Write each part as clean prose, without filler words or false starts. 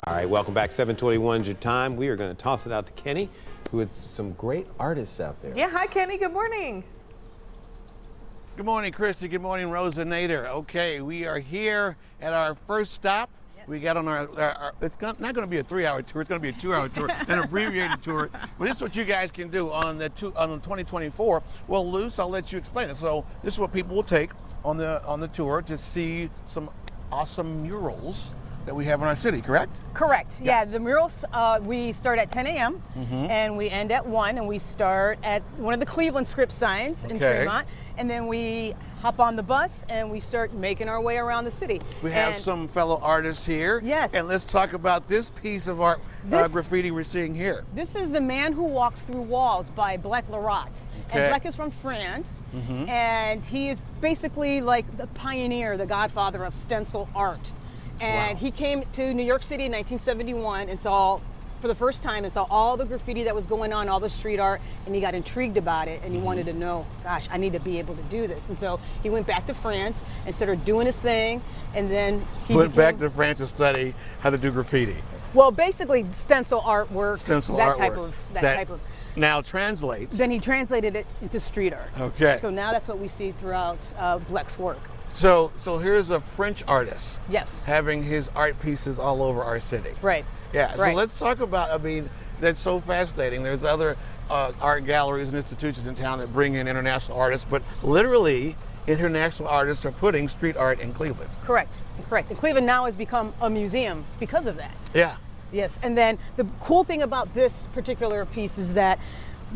All right, welcome back. 7:21 is your time. We are going to toss it out to Kenny, who has some great artists out there. Yeah, hi Kenny, good morning. Good morning, Christy. Good morning, Rosa Nader. Okay, we are here at our first stop. Yes. We got on our it's not going to be a 3-hour tour, it's going to be a 2-hour tour, an abbreviated tour. But this is what you guys can do on the 2024. Well, Luce, I'll let you explain it. So this is what people will take on the tour to see some awesome murals that we have in our city, correct? Correct. Yeah, the murals, we start at 10 a.m. And we end at 1, and we start at one of the Cleveland script signs in Fremont, and then we hop on the bus and we start making our way around the city. We have some fellow artists here. Yes. And let's talk about this piece of art, graffiti we're seeing here. This is The Man Who Walks Through Walls by Blek Larat. And Blek is from France, and he is basically like the pioneer, the godfather of stencil art. And he came to New York City in 1971 and saw, for the first time, and saw all the graffiti that was going on, all the street art, and he got intrigued about it, and he wanted to know, gosh, I need to be able to do this. And so he went back to France and started doing his thing, and then he went back to France to study how to do graffiti. Well, basically stencil artwork, that type of. Now translates. Then he translated it into street art. Okay. So now that's what we see throughout Blek's work. So here's a French artist. Yes. Having his art pieces all over our city. Right. Yeah. Right. So let's talk about. I mean, that's so fascinating. There's other art galleries and institutions in town that bring in international artists, but literally, international artists are putting street art in Cleveland. Correct. Correct. And Cleveland now has become a museum because of that. Yeah. Yes. And then the cool thing about this particular piece is that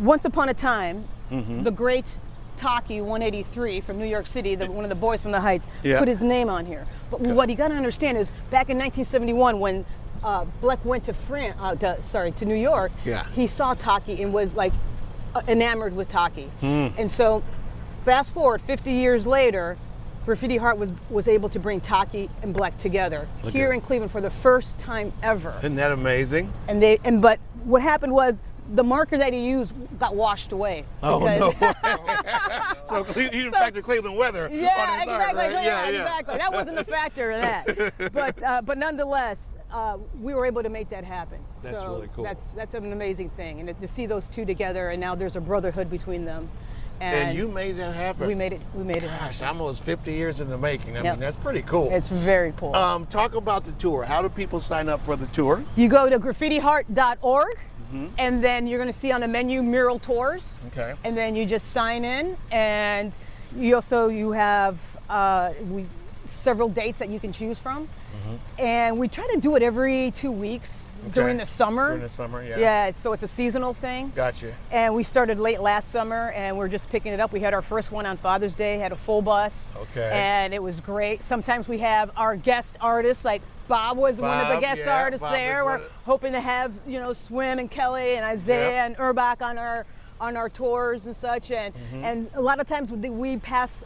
once upon a time, the great Taki 183 from New York City, one of the boys from the Heights, put his name on here. But what you got to understand is back in 1971 when Blek went to New York, he saw Taki and was like enamored with Taki. And so fast forward 50 years later, Graffiti Heart was able to bring Taki and Blek together here in Cleveland for the first time ever. Isn't that amazing? But what happened was the marker that he used got washed away. Oh, no way. So he factor Cleveland weather. Yeah, exactly. Art, right? Yeah, exactly. That wasn't a factor in that. But nonetheless, we were able to make that happen. That's really cool. That's an amazing thing, and to see those two together, and now there's a brotherhood between them. And you made that happen. We made it happen. Gosh, almost 50 years in the making. I mean, that's pretty cool. It's very cool. Talk about the tour. How do people sign up for the tour? You go to graffitiheart.org. And then you're going to see on the menu mural tours. Okay. And then you just sign in, and you have several dates that you can choose from. And we try to do it every 2 weeks during the summer. During the summer, yeah. Yeah, so it's a seasonal thing. Gotcha. And we started late last summer, and we're just picking it up. We had our first one on Father's Day, had a full bus. Okay. And it was great. Sometimes we have our guest artists, like Bob was one of the guest artists there. We're hoping to have, Swim and Kelly and Isaiah and Urbach on our tours and such, and a lot of times we pass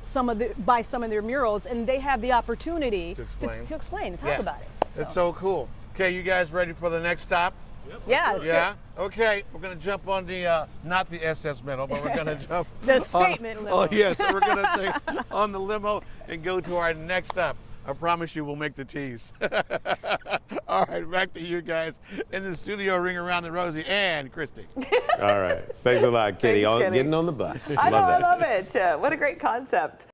by some of their murals, and they have the opportunity to explain and talk about it. It's so cool. Okay, you guys ready for the next stop? Yep. Yeah. Yeah. Okay, we're gonna jump on the not the SS Mental, but we're gonna jump the statement limo. Oh yes, we're gonna take on the limo and go to our next stop. I promise you we'll make the tease. All right, back to you guys in the studio. Ring around the Rosie and Christy. All right. Thanks a lot, Kenny. Thanks, Kenny. Getting on the bus. I know, I love it. What a great concept.